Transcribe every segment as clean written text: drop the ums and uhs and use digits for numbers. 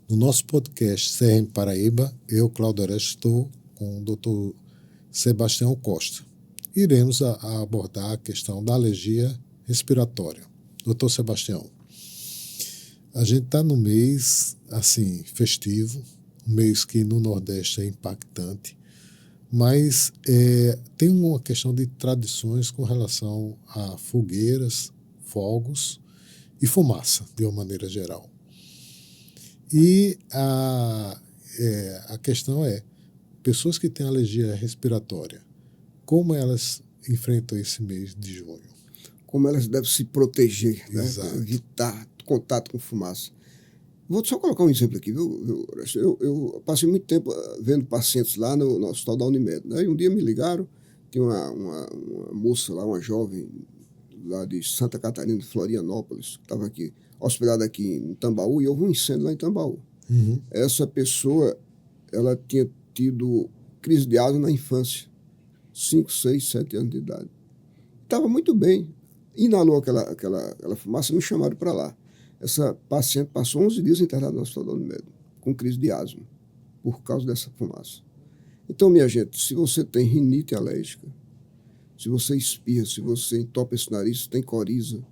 No nosso podcast CRM Paraíba, eu, Cláudio Orestes, estou com o Dr. Sebastião Costa. Iremos abordar a questão da alergia respiratória. Dr. Sebastião, a gente está no mês assim festivo, um mês que no Nordeste é impactante, mas tem uma questão de tradições com relação a fogueiras, fogos e fumaça, de uma maneira geral. E a questão é, pessoas que têm alergia respiratória, como elas enfrentam esse mês de junho? Como elas devem se proteger, né? Evitar contato com fumaça. Vou só colocar um exemplo aqui, viu? Eu passei muito tempo vendo pacientes lá no hospital da Unimed, né? E um dia me ligaram, tinha uma moça lá, uma jovem lá de Santa Catarina, de Florianópolis, que estava aqui, hospedada aqui em Tambaú, e houve um incêndio lá em Tambaú. Uhum. Essa pessoa, ela tinha tido crise de asma na infância, 5, 6, 7 anos de idade. Estava muito bem, inalou aquela fumaça, me chamaram para lá. Essa paciente passou 11 dias internada no hospital da Unimed, com crise de asma, por causa dessa fumaça. Então, minha gente, se você tem rinite alérgica, se você espirra, se você entope esse nariz, se tem coriza,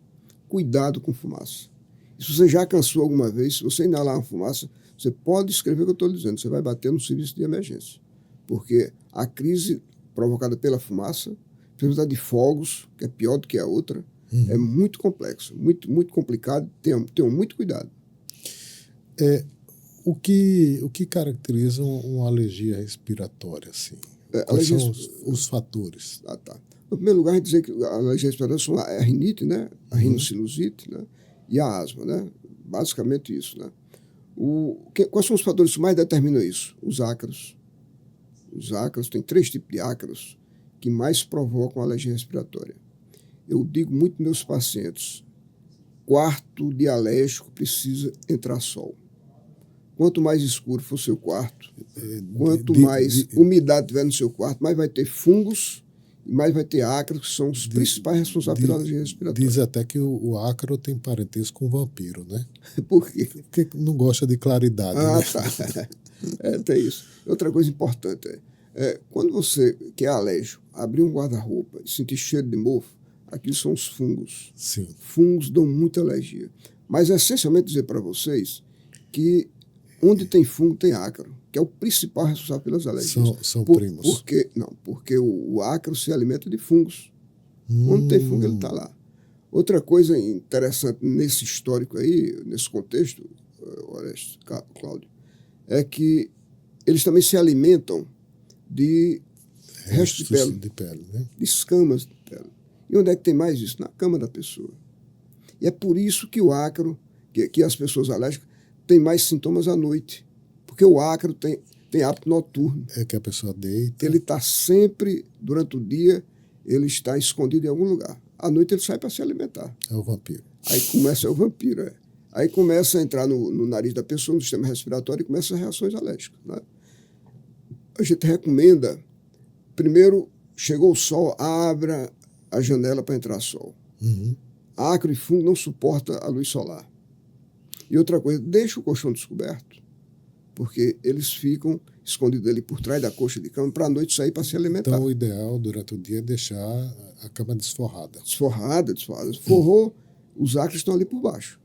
cuidado com fumaça. E se você já cansou alguma vez, se você inalar uma fumaça, você pode escrever o que eu estou dizendo, você vai bater no serviço de emergência. Porque a crise provocada pela fumaça, principalmente de fogos, que é pior do que a outra, é muito complexo, muito, muito complicado, tenham muito cuidado. O que caracteriza uma alergia respiratória? Assim? Quais são os fatores? Tá. No primeiro lugar, a gente dizer que a alergia respiratória são a rinite, né? A rinocinusite, né? E a asma, né? Basicamente isso, né? Quais são os fatores que mais determinam isso? Os ácaros. Os ácaros, tem 3 tipos de ácaros que mais provocam alergia respiratória. Eu digo muito para meus pacientes, quarto de alérgico precisa entrar sol. Quanto mais escuro for o seu quarto, quanto mais umidade tiver no seu quarto, mais vai ter fungos e mais vai ter ácaros, que são os principais responsáveis pela alergia respiratória. Diz até que o ácaro tem parentesco com o vampiro, né? Por quê? Porque não gosta de claridade. Né? Tá. Tem isso. Outra coisa importante quando você, que é alérgico, abrir um guarda-roupa e sentir cheiro de mofo, aquilo são os fungos. Sim. Fungos dão muita alergia. Mas, essencialmente, dizer para vocês que onde tem fungo tem ácaro, que é o principal responsável pelas alergias. São primos. Porque o ácaro se alimenta de fungos. Onde tem fungo, ele está lá. Outra coisa interessante nesse histórico aí, nesse contexto, Orestes, Cláudio, é que eles também se alimentam de restos de pele, né? De escamas de pele. E onde é que tem mais isso? Na cama da pessoa. E é por isso que o ácaro, que as pessoas alérgicas, têm mais sintomas à noite. Porque o ácaro tem hábito noturno. É que a pessoa deita. Ele está sempre, durante o dia, ele está escondido em algum lugar. À noite ele sai para se alimentar. É o vampiro. Aí começa o vampiro, Aí começa a entrar no nariz da pessoa, no sistema respiratório, e começa as reações alérgicas. Né? A gente recomenda, primeiro, chegou o sol, abra a janela para entrar sol. Ácaro e fungo não suporta a luz solar. E outra coisa, deixa o colchão descoberto, porque eles ficam escondidos ali por trás da coxa de cama para a noite sair para se alimentar. Então, o ideal durante o dia é deixar a cama desforrada. Desforrada. Forrou, os ácaros estão ali por baixo.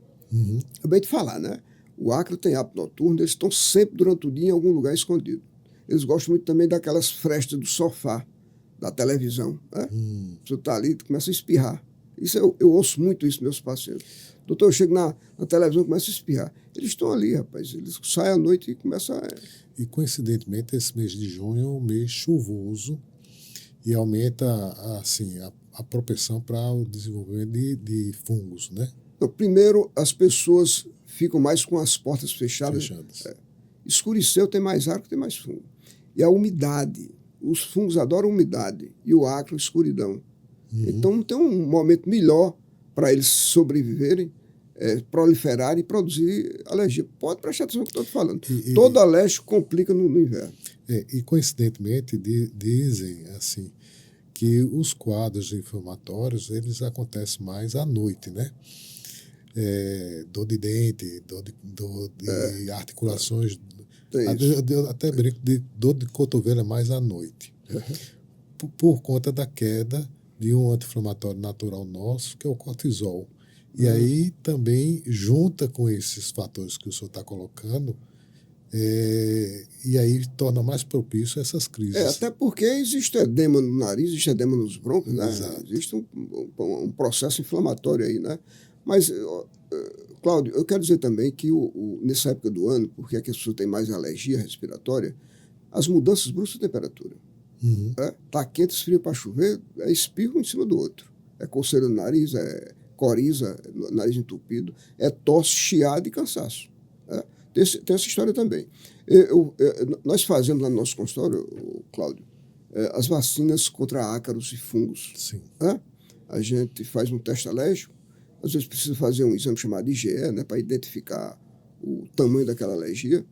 Acabei de falar, né? O ácaro tem hábito noturno, eles estão sempre durante o dia em algum lugar escondido. Eles gostam muito também daquelas frestas do sofá, da televisão. Né? Você está ali, começa a espirrar. Isso eu ouço muito isso dos meus pacientes. Doutor, eu chego na televisão e começo a espirrar. Eles estão ali, rapaz. Eles saem à noite e começam a... E, coincidentemente, esse mês de junho é um mês chuvoso e aumenta assim, a propensão para o desenvolvimento de fungos, né? Então, primeiro, as pessoas ficam mais com as portas fechadas. Escureceu, tem mais ácaro, tem mais fungo. E a umidade. Os fungos adoram umidade. E o ácaro, escuridão. Então, não tem um momento melhor para eles sobreviverem, proliferarem e produzir alergia. Pode prestar atenção no que eu estou falando. Todo alérgico complica no inverno. E, coincidentemente, dizem assim, que os quadros inflamatórios eles acontecem mais à noite, né? dor de dente, dor de articulações, Tem isso. eu até brinco de dor de cotovelo mais à noite, por conta da queda de um anti-inflamatório natural nosso, que é o cortisol. E aí também junta com esses fatores que o senhor está colocando, e aí torna mais propício essas crises. Até porque existe edema no nariz, existe edema nos brônquios, né? Exato. Existe um processo inflamatório aí, né? Mas, Cláudio, eu quero dizer também que nessa época do ano, porque aqui as pessoas têm mais alergia respiratória, as mudanças bruscas de temperatura. Uhum. Tá quente, esfria para chover, é espirro em cima do outro. É coceira no nariz, é coriza, nariz entupido, é tosse, chiado e cansaço. Tem essa história também. Nós fazemos lá no nosso consultório, Cláudio, as vacinas contra ácaros e fungos. Sim. A gente faz um teste alérgico, às vezes precisa fazer um exame chamado IgE, né, para identificar o tamanho daquela alergia.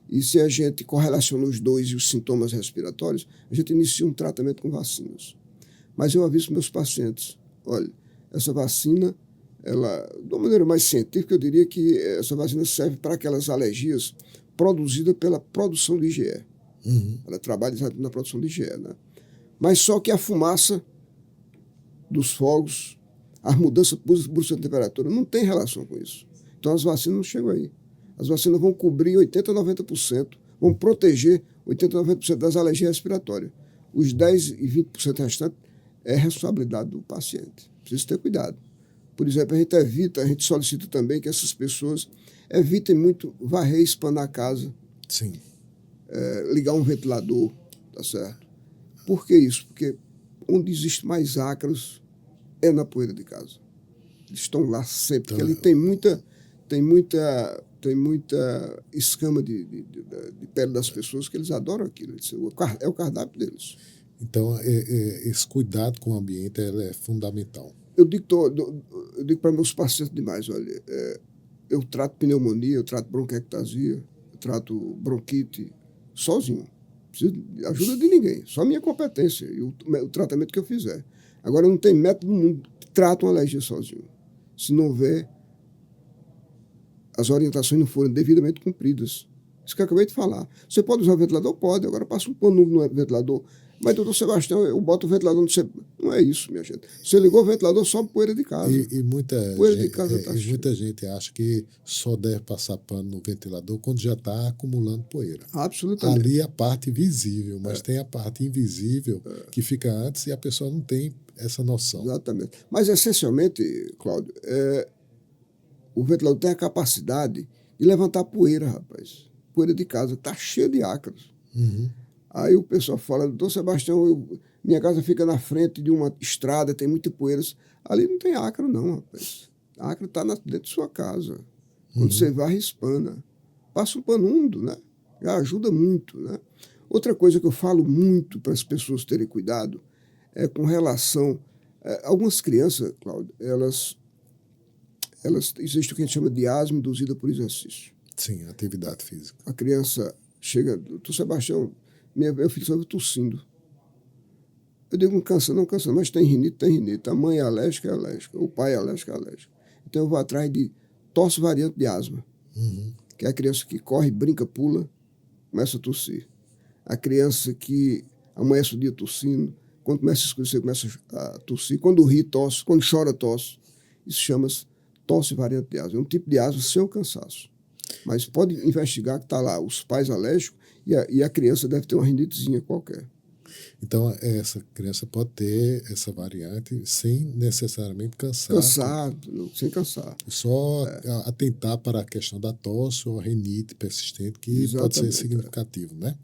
E se a gente correlaciona os dois e os sintomas respiratórios, a gente inicia um tratamento com vacinas. Mas eu aviso meus pacientes, olha, essa vacina, ela, de uma maneira mais científica, eu diria que essa vacina serve para aquelas alergias produzidas pela produção de IgE. Uhum. Ela trabalha exatamente na produção de IgE, né? Mas só que a fumaça dos fogos, as mudanças bruscas de temperatura, não tem relação com isso. Então as vacinas não chegam aí. As vacinas vão cobrir 80% a 90%, vão proteger 80% a 90% das alergias respiratórias. Os 10% e 20% restantes é responsabilidade do paciente. Precisa ter cuidado. Por exemplo, a gente solicita também que essas pessoas evitem muito varrer e espanar a casa. Sim. Ligar um ventilador, tá certo? Por que isso? Porque onde existe mais ácaros é na poeira de casa. Eles estão lá sempre, porque ali tem muita escama de pele das pessoas que eles adoram aquilo. É o cardápio deles. Então, esse cuidado com o ambiente é fundamental. Eu digo para meus pacientes demais, olha, eu trato pneumonia, eu trato bronquiectasia, eu trato bronquite sozinho. Não preciso de ajuda de ninguém, só a minha competência e o tratamento que eu fizer. Agora, não tem método no mundo que trata uma alergia sozinho. Se não houver, as orientações não forem devidamente cumpridas. Isso que eu acabei de falar. Você pode usar o ventilador? Pode. Agora passa um pano no ventilador. Mas, doutor Sebastião, eu boto o ventilador no... Não é isso, minha gente. Você ligou o ventilador, sobe poeira de casa. E muita gente acha que só deve passar pano no ventilador quando já está acumulando poeira. Absolutamente. Ali é a parte visível, mas tem a parte invisível que fica antes e a pessoa não tem essa noção. Exatamente. Mas, essencialmente, Cláudio, o ventilador tem a capacidade de levantar poeira, rapaz. Poeira de casa. Está cheia de ácaros. Uhum. Aí o pessoal fala, doutor Sebastião, minha casa fica na frente de uma estrada, tem muita poeira. Ali não tem ácaro, não, rapaz. A ácaro está dentro de sua casa. Quando você varre, espana. Passa um pano úmido, né? Já ajuda muito, né? Outra coisa que eu falo muito para as pessoas terem cuidado é com relação... algumas crianças, Cláudio, elas existe o que a gente chama de asma induzida por exercício. Sim, atividade física. A criança chega, doutor Sebastião, meu filho estava tossindo. Eu digo, não cansa, mas tem rinite. A mãe é alérgica, o pai é alérgico. Então eu vou atrás de tosse variante de asma, que é a criança que corre, brinca, pula, começa a tossir. A criança que amanhece o dia tossindo, quando começa a escurecer, começa a tossir. Quando ri, tosse. Quando chora, tosse. Isso chama-se tosse variante de asma. É um tipo de asma sem o cansaço. Mas pode investigar que está lá os pais alérgicos e a criança deve ter uma rinitezinha qualquer. Então, essa criança pode ter essa variante sem necessariamente cansar. Sem cansar. Só atentar para a questão da tosse ou rinite persistente, que exatamente, pode ser significativo, né?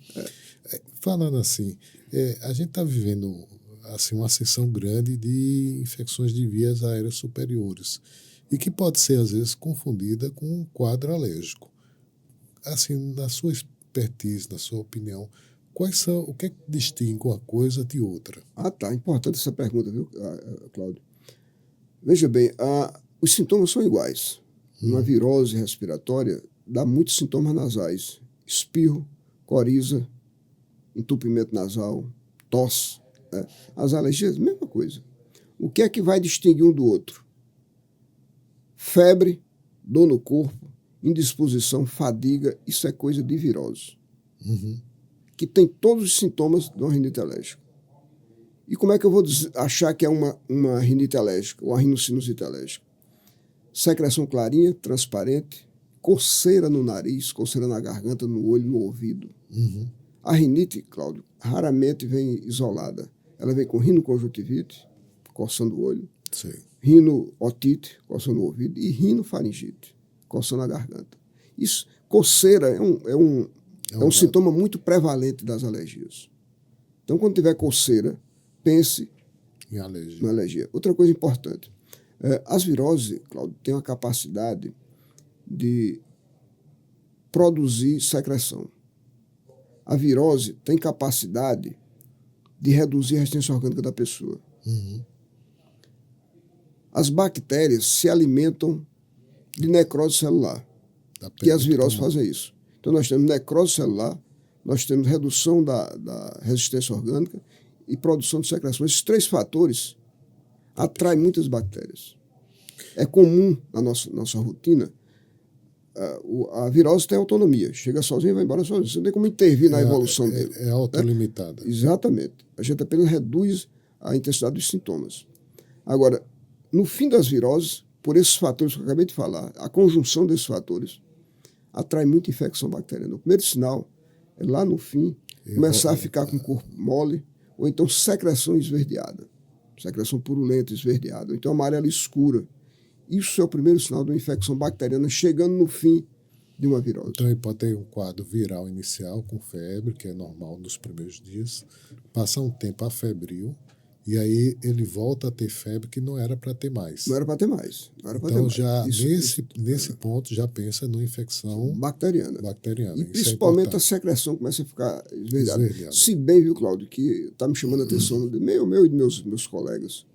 Falando assim, a gente está vivendo assim, uma ascensão grande de infecções de vias aéreas superiores e que pode ser, às vezes, confundida com um quadro alérgico. Assim, na sua expertise, na sua opinião, o que é que distingue uma coisa de outra? Tá. Importante essa pergunta, viu, Cláudio? Veja bem, os sintomas são iguais. Uma virose respiratória dá muitos sintomas nasais. Espirro, coriza, entupimento nasal, tosse. Né? As alergias, mesma coisa. O que é que vai distinguir um do outro? Febre dor no corpo, indisposição, fadiga, isso é coisa de virose, que tem todos os sintomas de uma rinite alérgica. E como é que eu vou achar que é uma rinite alérgica ou uma rinocinusite alérgica? Secreção clarinha, transparente, coceira no nariz, coceira na garganta, no olho, no ouvido. A rinite, Cláudio, raramente vem isolada. Ela vem com rinoconjuntivite, coçando o olho, Sim. rinootite, coçando o ouvido, e rinofaringite, coçando a garganta. Isso, coceira é um sintoma muito prevalente das alergias. Então, quando tiver coceira, pense Em alergia. na alergia. Outra coisa importante, as viroses, Cláudio, têm uma capacidade de produzir secreção. A virose tem capacidade de reduzir a resistência orgânica da pessoa. As bactérias se alimentam de necrose celular, e as viroses fazem isso. Então, nós temos necrose celular, nós temos redução da resistência orgânica e produção de secreção. Esses três fatores atraem muitas bactérias. É comum na nossa rotina, a virose tem autonomia, chega sozinha e vai embora sozinha. Você não tem como intervir na evolução dele. É autolimitada. Exatamente. A gente apenas reduz a intensidade dos sintomas. Agora, no fim das viroses, por esses fatores que eu acabei de falar, a conjunção desses fatores atrai muita infecção bacteriana. O primeiro sinal é lá no fim começar a ficar com o corpo mole, ou então secreção esverdeada, secreção purulenta, esverdeada, ou então amarela escura. Isso é o primeiro sinal de uma infecção bacteriana chegando no fim de uma virose. Então, ele pode ter um quadro viral inicial com febre, que é normal nos primeiros dias, passar um tempo afebril, e aí ele volta a ter febre que não era para ter mais. Não era para ter mais. Então, já nesse ponto, já pensa numa infecção bacteriana. E principalmente a secreção começa a ficar esverdeada. Se bem, viu, Cláudio, que está me chamando a atenção de meu e de meus colegas.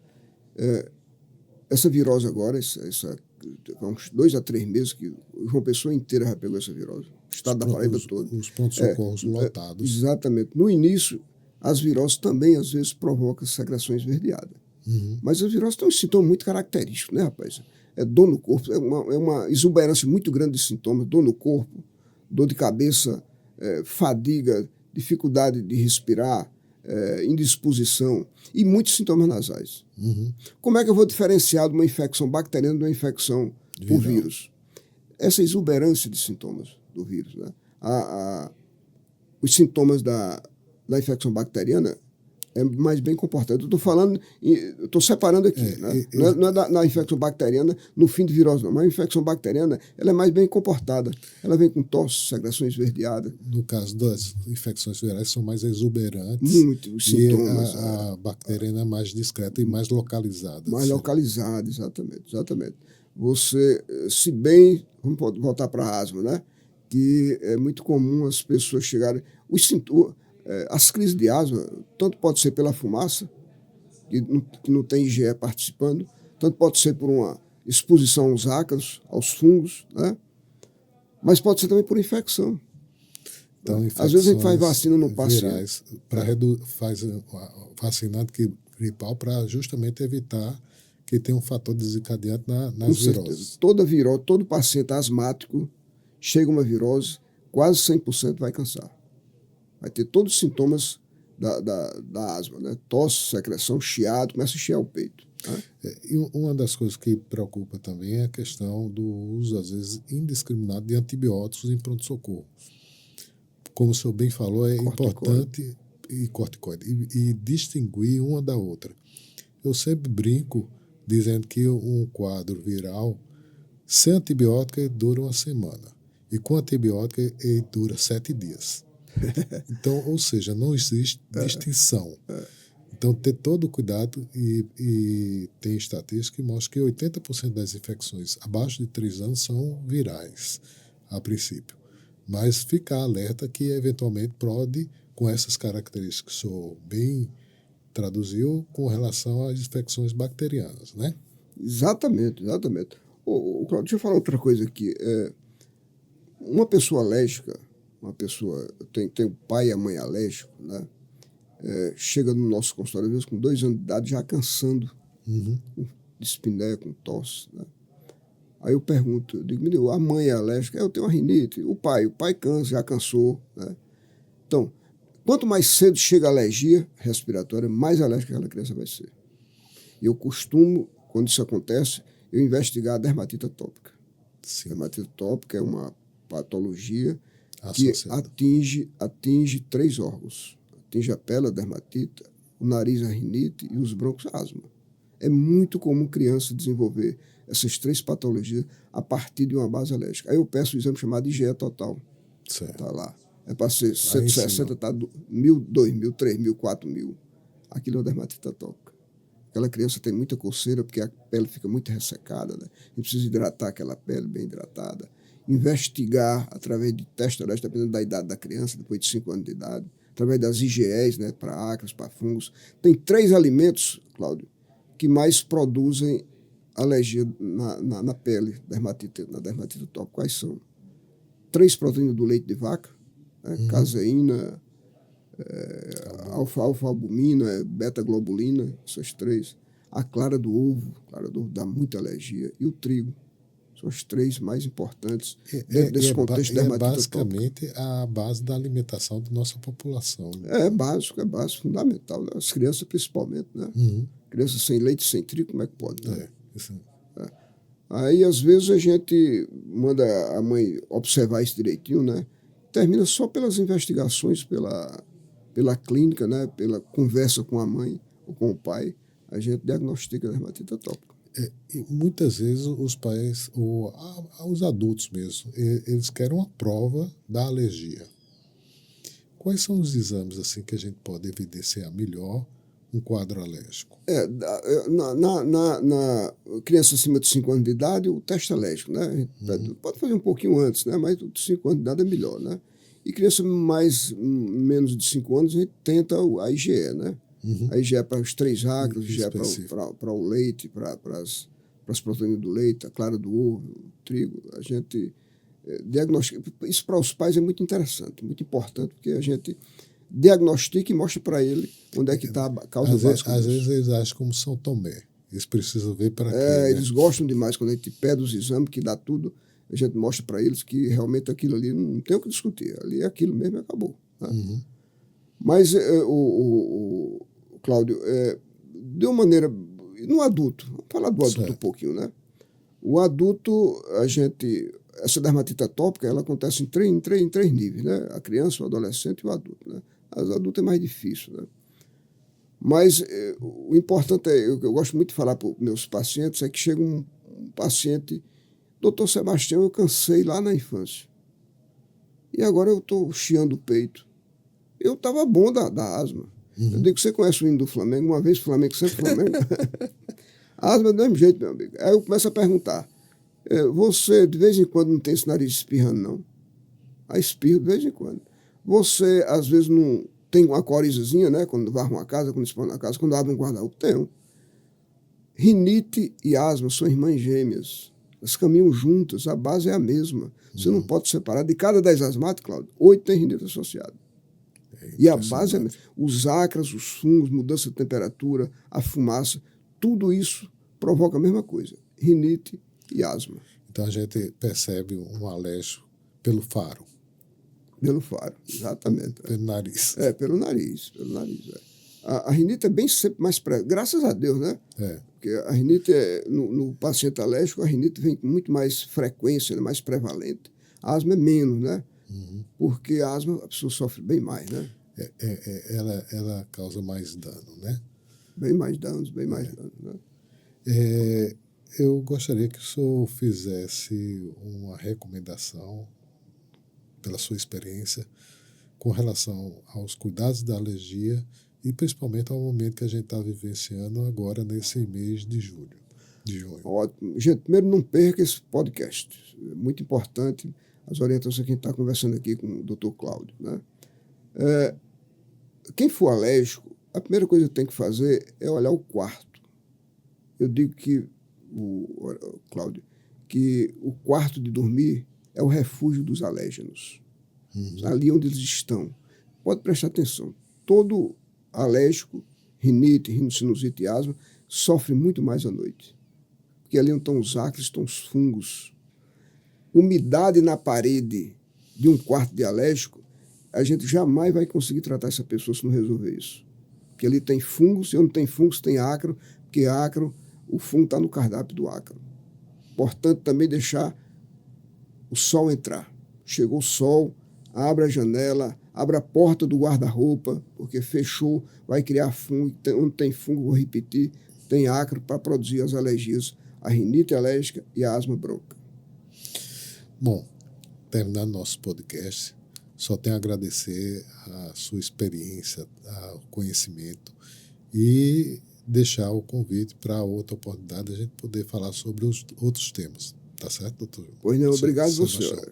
Essa virose agora, há uns 2 a 3 meses que uma pessoa inteira já pegou essa virose. O estado da Paraíba todo. Os pontos-socorros lotados. Exatamente. No início, as viroses também, às vezes, provocam secreção esverdeada. Mas as viroses têm um sintoma muito característico, né, rapaz? É dor no corpo, é uma exuberância muito grande de sintomas, dor no corpo, dor de cabeça, fadiga, dificuldade de respirar, indisposição e muitos sintomas nasais. Como é que eu vou diferenciar de uma infecção bacteriana de uma infecção por vírus? Essa exuberância de sintomas do vírus, né? Os sintomas da infecção bacteriana é mais bem comportado. Eu estou separando aqui, né? Não é da infecção bacteriana no fim de virose, não. Mas a infecção bacteriana ela é mais bem comportada. Ela vem com tosse, secreção esverdeada. No caso das infecções virais, são mais exuberantes. Muito, os sintomas. E a bacteriana é mais discreta e mais localizada. Mais localizada, exatamente. Você, se bem, vamos voltar para a asma, né? Que é muito comum as pessoas chegarem... As crises de asma, tanto pode ser pela fumaça, que não tem IgE participando, tanto pode ser por uma exposição aos ácaros, aos fungos, né? Mas pode ser também por infecção. Então, às vezes a gente faz vacina no paciente. Faz vacina gripal para justamente evitar que tenha um fator desencadeante nas viroses. Todo paciente asmático chega uma virose, quase 100% vai cansar. Vai ter todos os sintomas da asma, né? Tosse, secreção, chiado, começa a chiar o peito. Né? E uma das coisas que preocupa também é a questão do uso, às vezes, indiscriminado de antibióticos em pronto-socorro. Como o senhor bem falou, é importante e corticoide, e distinguir uma da outra. Eu sempre brinco dizendo que um quadro viral, sem antibiótico, ele dura 1 semana. E com antibiótico, ele dura 7 dias. Então, ou seja, não existe distinção. Então, ter todo o cuidado e tem estatística que mostra que 80% das infecções abaixo de 3 anos são virais, a princípio. Mas ficar alerta que, eventualmente, pode, com essas características que o senhor bem traduziu, com relação às infecções bacterianas, né? Exatamente. Cláudio, deixa eu falar outra coisa aqui. Uma pessoa alérgica, tem o pai e a mãe alérgico, né? Chega no nosso consultório, às vezes, com 2 anos de idade, já cansando, com dispneia, com tosse, né? Aí eu pergunto, eu digo, menino, a mãe é alérgica? Eu tenho uma rinite. O pai cansa, já cansou, né? Então, quanto mais cedo chega a alergia respiratória, mais alérgica aquela criança vai ser. E eu costumo, quando isso acontece, eu investigar a dermatite atópica. Sim. A dermatite atópica é uma patologia que Associado. atinge 3 órgãos. Atinge a pele, a dermatite, o nariz, a rinite e os brônquios, a asma. É muito comum criança desenvolver essas 3 patologias a partir de uma base alérgica. Aí eu peço o exame chamado IgE total. Certo. Tá lá. É para ser Aí 160, tá 1.000, 2.000, 3.000, 4.000. Aquilo é uma dermatite atópica. Aquela criança tem muita coceira porque a pele fica muito ressecada, né? A gente precisa hidratar aquela pele bem hidratada. Investigar através de teste alérgico, dependendo da idade da criança, depois de 5 anos de idade, através das IgEs, né, para ácaros, para fungos. Tem 3 alimentos, Cláudio, que mais produzem alergia na pele, na dermatite atópica. Quais são? 3 proteínas do leite de vaca, né, caseína, alfa-albumina, beta-globulina, essas 3. A clara do ovo dá muita alergia. E o trigo. São as 3 mais importantes dentro desse contexto de dermatite atópica. Basicamente a base da alimentação da nossa população. É básico, fundamental. Né? As crianças principalmente, né? Crianças sem leite, sem trigo, como é que pode? Né? Isso. Aí, às vezes, a gente manda a mãe observar isso direitinho, né? Termina só pelas investigações, pela clínica, né? Pela conversa com a mãe ou com o pai, a gente diagnostica a dermatite atópica. E muitas vezes os pais, ou os adultos mesmo, eles querem uma prova da alergia. Quais são os exames assim que a gente pode evidenciar melhor um quadro alérgico? Na criança acima de 5 anos de idade, o teste alérgico, né? Pode fazer um pouquinho antes, né? Mas de 5 anos de idade é melhor, né? E criança menos de 5 anos, a gente tenta a IgE, né? A IgE é para os 3 ácaros, a IgE é para o leite, para as proteínas do leite, a clara do ovo, o trigo. A gente diagnostica. Isso para os pais é muito interessante, muito importante, porque a gente diagnostica e mostra para ele onde é que está a causa básica. Às vezes eles acham como São Tomé. Eles precisam ver para quê, né? Eles gostam demais quando a gente pede os exames, que dá tudo, a gente mostra para eles que realmente aquilo ali não tem o que discutir. Ali é aquilo mesmo e acabou. Né? Mas, Cláudio, de uma maneira... No adulto, vamos falar do adulto um pouquinho, né? O adulto, essa dermatite atópica, ela acontece em três níveis, né? A criança, o adolescente e o adulto, né? As adultas é mais difícil, né? Mas o importante eu gosto muito de falar para os meus pacientes, é que chega um paciente, doutor Sebastião, eu cansei lá na infância. E agora eu estou chiando o peito. Eu estava bom da asma. Eu digo, você conhece o hino do Flamengo? Uma vez Flamengo, sempre Flamengo. A asma é do mesmo jeito, meu amigo. Aí eu começo a perguntar, você de vez em quando não tem esse nariz espirrando, não? Aí espirro de vez em quando. Você, às vezes, não tem uma corizazinha, né? Quando varre uma casa, quando expõe na casa, quando abre um guarda-roupa, tem. Rinite e asma são irmãs gêmeas. Elas caminham juntas, a base é a mesma. Você não pode separar. De cada 10 asmáticos, Cláudio, 8 tem rinite associada. E a base é a mesma. Os ácaros, os fungos, mudança de temperatura, a fumaça, tudo isso provoca a mesma coisa. Rinite e asma. Então a gente percebe um alérgico pelo faro. Pelo faro, exatamente. Pelo nariz. Pelo nariz. A rinite é bem sempre mais graças a Deus, né? Porque a rinite, no paciente alérgico, a rinite vem com muito mais frequência, né? Mais prevalente. A asma é menos, né? Porque a asma a pessoa sofre bem mais, né? Ela causa mais dano, né? Bem mais danos, né? Eu gostaria que o senhor fizesse uma recomendação, pela sua experiência, com relação aos cuidados da alergia e principalmente ao momento que a gente está vivenciando agora nesse mês de junho. Ótimo. Gente, primeiro não perca esse podcast. É muito importante as orientações que a gente está conversando aqui com o Dr. Cláudio, né? Quem for alérgico, a primeira coisa que tem que fazer é olhar o quarto. Eu digo que, Cláudio, que o quarto de dormir é o refúgio dos alérgenos. Ali onde eles estão. Pode prestar atenção. Todo alérgico, rinite, rinocinusite e asma, sofre muito mais à noite. porque ali não estão os ácaros, estão os fungos. Umidade na parede de um quarto de alérgico, a gente jamais vai conseguir tratar essa pessoa se não resolver isso. Porque ali tem fungos, e onde tem fungos tem ácaro, porque ácaro, o fungo está no cardápio do ácaro. Portanto, também deixar o sol entrar. Chegou o sol, abre a janela, abre a porta do guarda-roupa, porque fechou, vai criar fungo. Onde tem fungo, vou repetir, tem ácaro para produzir as alergias, a rinite alérgica e a asma bronca. Bom, terminando nosso podcast, só tenho a agradecer a sua experiência, o conhecimento e deixar o convite para outra oportunidade a gente poder falar sobre os outros temas. Tá certo, doutor? Pois não, obrigado Sebastião. você.